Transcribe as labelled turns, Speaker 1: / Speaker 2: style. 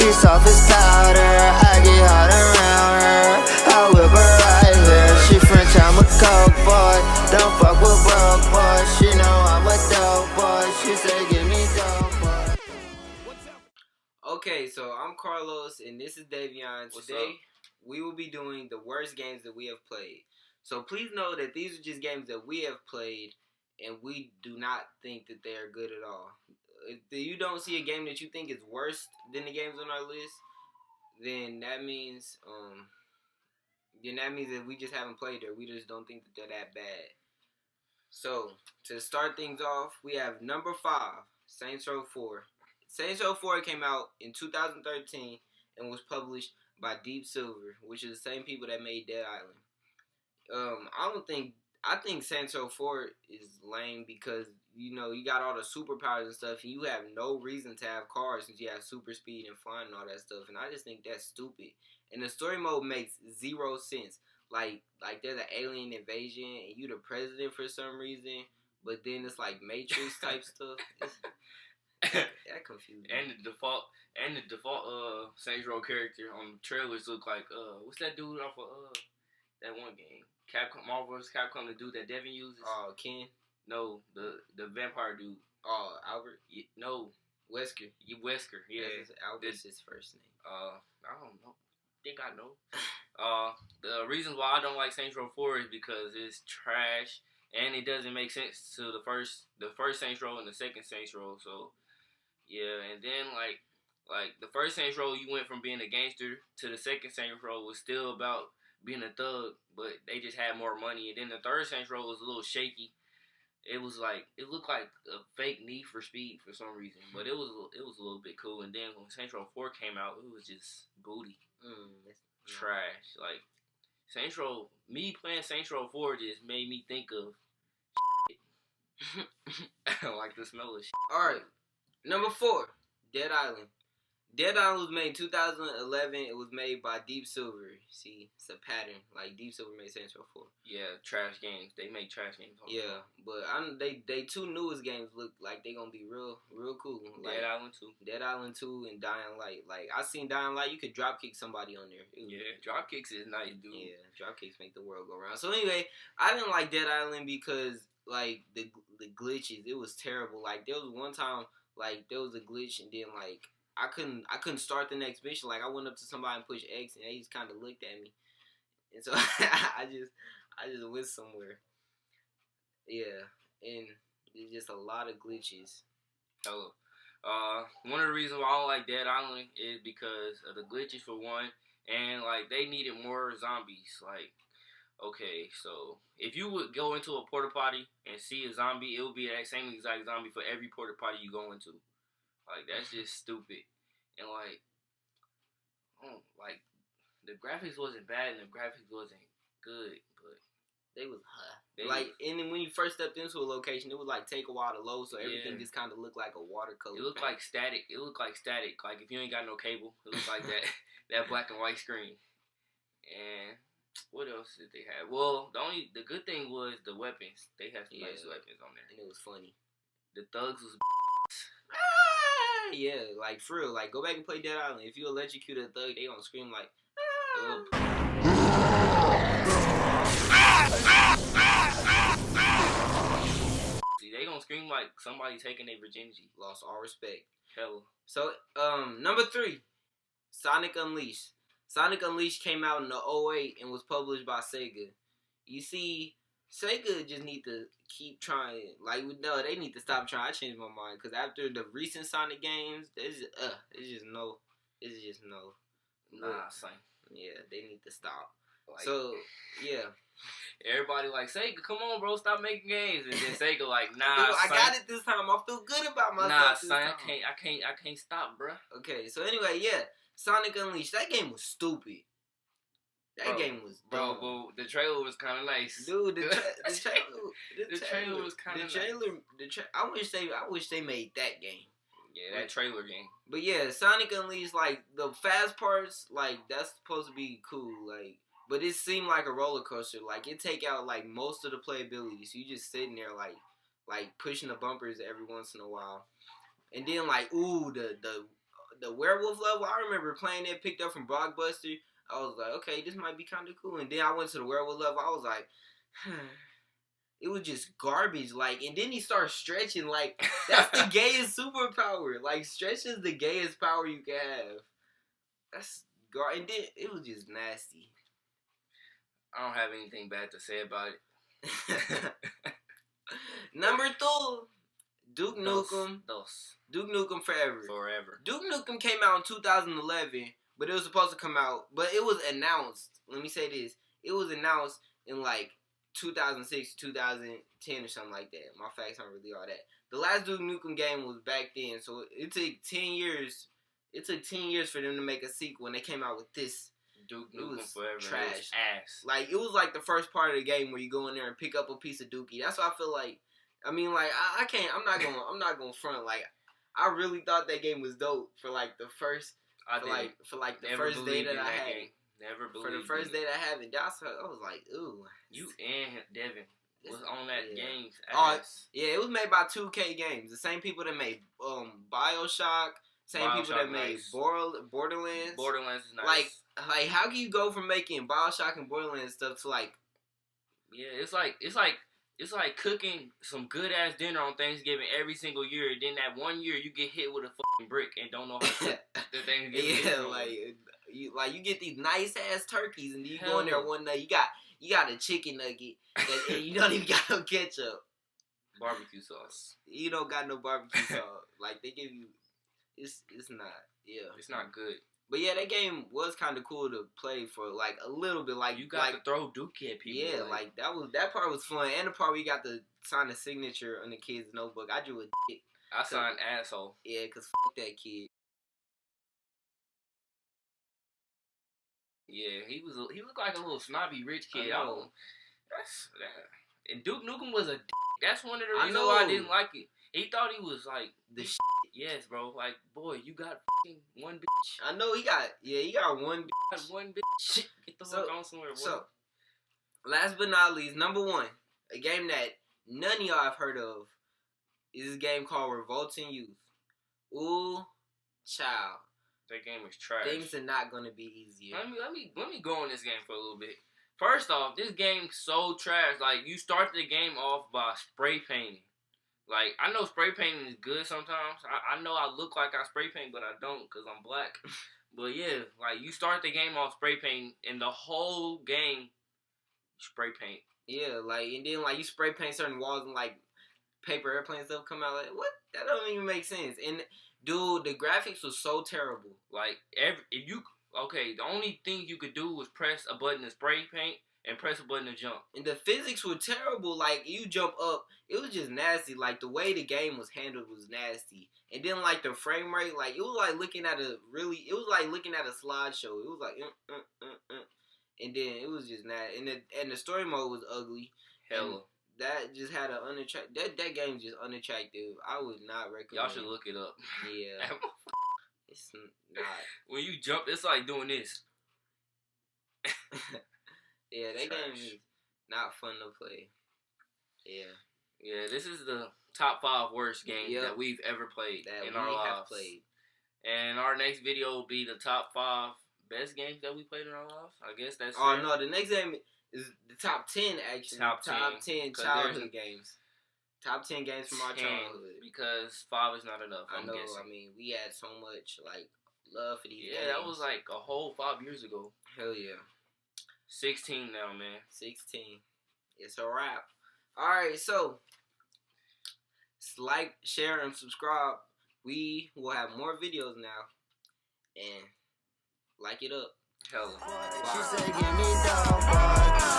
Speaker 1: She soft as powder, I get hot around her. I whip her right here. She French, I'm a coke boy. Don't fuck with broke boy. She know I'm a dope boy. She say give me dope boy.
Speaker 2: Okay, so I'm Carlos and this is Davion. Today we will be doing the worst games that we have played. So please know that these are just games that we have played and we do not think that they are good at all. If you don't see a game that you think is worse than the games on our list, then that means that we just haven't played it. We just don't think that they're that bad. So to start things off, we have number 5, Saints Row 4. Saints Row 4 came out in 2013 and was published by Deep Silver, which is the same people that made Dead Island. I think Saints Row 4 is lame because, you know, you got all the superpowers and stuff, and you have no reason to have cars since you have super speed and flying and all that stuff, and I just think that's stupid. And the story mode makes zero sense. Like there's an alien invasion, and you the president for some reason, but then it's like Matrix type stuff. That confused me.
Speaker 3: And the default Saints Row character on the trailers look like what's that dude off of that one game? Marvel vs. Capcom, the dude that Devin uses.
Speaker 2: Oh, Ken?
Speaker 3: No, the vampire dude.
Speaker 2: Oh, Albert?
Speaker 3: Yeah, no.
Speaker 2: Wesker.
Speaker 3: Wesker, yeah.
Speaker 2: Albert's his first name.
Speaker 3: I don't know. Think I know. The reasons why I don't like Saints Row 4 is because it's trash and it doesn't make sense to the first Saints Row and the second Saints Row. So yeah, and then like the first Saints Row, you went from being a gangster to the second Saints Row was still about being a thug, but they just had more money. And then the third Saints Row was a little shaky. It looked like a fake Need for Speed for some reason, but it was a little bit cool. And then when Saints Row 4 came out, it was just booty, trash. Like Saints Row, me playing Saints Row 4 just made me think of shit. Like the smell of shit.
Speaker 2: All right, number 4, Dead Island. Dead Island was made in 2011. It was made by Deep Silver. See, it's a pattern. Like Deep Silver made Saints Row 4.
Speaker 3: Yeah, trash games. They make trash games.
Speaker 2: Yeah, but they two newest games look like they gonna be real cool. Like, Dead Island 2 and Dying Light. Like I seen Dying Light, you could drop kick somebody on there.
Speaker 3: Yeah, drop kicks is nice, dude.
Speaker 2: Yeah, drop kicks make the world go round. So anyway, I didn't like Dead Island because like the glitches, it was terrible. Like there was one time like there was a glitch and then like I couldn't start the next mission. Like I went up to somebody and pushed X and they just kind of looked at me, and so I just went somewhere. Yeah, and there's just a lot of glitches.
Speaker 3: Hello. One of the reasons why I don't like Dead Island is because of the glitches for one, and like they needed more zombies. Like, okay, so if you would go into a porta potty and see a zombie, it would be that same exact zombie for every porta potty you go into. Like, that's just stupid. And, like, the graphics wasn't bad and the graphics wasn't good, but
Speaker 2: they was high. And then when you first stepped into a location, it would, like, take a while to load, so everything just kind of looked like a watercolor.
Speaker 3: It looked like static. Like, if you ain't got no cable, it looked like that black and white screen. And what else did they have? Well, the good thing was the weapons. They had some nice weapons on there.
Speaker 2: And it was funny.
Speaker 3: The thugs was
Speaker 2: yeah, like for real. Like go back and play Dead Island. If you electrocute a thug, they gonna scream like See, they gonna scream like somebody taking their virginity. Lost all respect. Hell. So, number 3, Sonic Unleashed. Sonic Unleashed came out in the 2008 and was published by Sega. You see, Sega just need to keep trying. Like, no, they need to stop trying. I changed my mind because after the recent Sonic games, it's just no.
Speaker 3: Nah, son.
Speaker 2: Yeah, they need to stop.
Speaker 3: Like,
Speaker 2: so, yeah.
Speaker 3: Everybody like, Sega, come on, bro, stop making games. And then Sega like, nah,
Speaker 2: I got it this time. I feel good about myself.
Speaker 3: Nah, son, I can't stop, bro.
Speaker 2: Okay, so anyway, yeah, Sonic Unleashed. That game was stupid. That game was dumb.
Speaker 3: Bro, the trailer was kind of nice.
Speaker 2: Dude, the trailer
Speaker 3: was kind of
Speaker 2: nice. I wish they made that game.
Speaker 3: Yeah, that trailer game.
Speaker 2: But yeah, Sonic Unleashed, like the fast parts, like that's supposed to be cool, like. But it seemed like a roller coaster. Like it take out like most of the playability. So you just sitting there like pushing the bumpers every once in a while. And then like the the werewolf level, I remember playing it, picked up from Blockbuster. I was like, okay, this might be kind of cool. And then I went to the werewolf level. I was like, it was just garbage. Like, and then he started stretching. Like, that's the gayest superpower. Like, stretching is the gayest power you can have. That's and then it was just nasty.
Speaker 3: I don't have anything bad to say about it.
Speaker 2: Number 2, Duke Nukem.
Speaker 3: Dos.
Speaker 2: Duke Nukem Forever.
Speaker 3: Forever.
Speaker 2: Duke Nukem came out in 2011, but it was supposed to come out. But it was announced. Let me say this. It was announced in like 2006, 2010 or something like that. My facts aren't really all that. The last Duke Nukem game was back then, so it took 10 years. It took 10 years for them to make a sequel, and they came out with this.
Speaker 3: Duke Nukem Forever.
Speaker 2: Trash.
Speaker 3: It was ass.
Speaker 2: Like, it was like the first part of the game where you go in there and pick up a piece of Dookie. That's what I feel like. I mean, like, I can't. I'm not gonna front. Like, I really thought that game was dope for like the first. For the first day that I had it.
Speaker 3: Never believed
Speaker 2: for the first day that I had it. I was like, ooh.
Speaker 3: You and Devin was on that game's
Speaker 2: ass.
Speaker 3: ass.
Speaker 2: Yeah, it was made by 2K Games, the same people that made BioShock, people that made Borderlands.
Speaker 3: Borderlands is nice.
Speaker 2: Like how can you go from making BioShock and Borderlands stuff to like?
Speaker 3: Yeah, it's like cooking some good ass dinner on Thanksgiving every single year. And then that one year you get hit with a fucking brick and don't know how to cook the Thanksgiving.
Speaker 2: Yeah, you get these nice ass turkeys and you go in there one night you got a chicken nugget and you don't even got no ketchup.
Speaker 3: Barbecue sauce.
Speaker 2: You don't got no barbecue sauce. Like they give you, it's not. Yeah,
Speaker 3: it's not good.
Speaker 2: But yeah, that game was kind of cool to play for like a little bit. Like
Speaker 3: you got to throw Dookie at people.
Speaker 2: Yeah, like that part was fun, and the part where you got to sign a signature on the kid's notebook. I drew a dick.
Speaker 3: I signed asshole.
Speaker 2: Yeah, cause fuck that kid.
Speaker 3: Yeah, he looked like a little snobby rich kid.
Speaker 2: I know.
Speaker 3: And Duke Nukem was a dick. That's one of the reasons why I didn't like it. He thought he was like
Speaker 2: the shit.
Speaker 3: Yes, bro. Like, boy, you got fucking one bitch.
Speaker 2: I know he got one bitch.
Speaker 3: Got one bitch. Get the fuck on somewhere, boy. So,
Speaker 2: last but not least, number 1, a game that none of y'all have heard of is a game called Revolting Youth. Ooh, child.
Speaker 3: That game is trash.
Speaker 2: Things are not gonna be easier.
Speaker 3: Let me go on this game for a little bit. First off, this game's so trash. Like, you start the game off by spray painting. Like, I know spray painting is good sometimes. I know I look like I spray paint, but I don't because I'm black. But yeah, like, you start the game off spray painting, and the whole game, spray paint.
Speaker 2: Yeah, like, and then, like, you spray paint certain walls and, like, paper airplane stuff come out. Like, what? That don't even make sense. And, dude, the graphics was so terrible.
Speaker 3: Like, the only thing you could do was press a button to spray paint and press a button to jump. And
Speaker 2: the physics were terrible. Like, you jump up, it was just nasty. Like, the way the game was handled was nasty. And then, like, the frame rate, like, it was like looking at a slideshow. It was like, and then it was just nasty. And the story mode was ugly.
Speaker 3: Hella.
Speaker 2: That just had an unattractive, that game's just unattractive. I would not recommend.
Speaker 3: Y'all should look it up.
Speaker 2: Yeah. It's not.
Speaker 3: When you jump, it's like doing this.
Speaker 2: Yeah, that game is not fun to play. Yeah.
Speaker 3: Yeah, this is the top 5 worst games that we've ever played in our lives. And our next video will be the top 5 best games that we played in our lives. I guess that's
Speaker 2: fair. No, the next game is the top 10, actually.
Speaker 3: Top 10
Speaker 2: childhood games. Top 10 games from our childhood.
Speaker 3: Because 5 is not enough,
Speaker 2: I know, guessing. I mean, we had so much, like, love for these games.
Speaker 3: Yeah, that was like a whole 5 years ago.
Speaker 2: Hell yeah.
Speaker 3: 16 now, man.
Speaker 2: 16. It's a wrap. Alright, so like, share, and subscribe. We will have more videos now. And like it up.
Speaker 3: Hella.
Speaker 1: She said, give me dope, boy.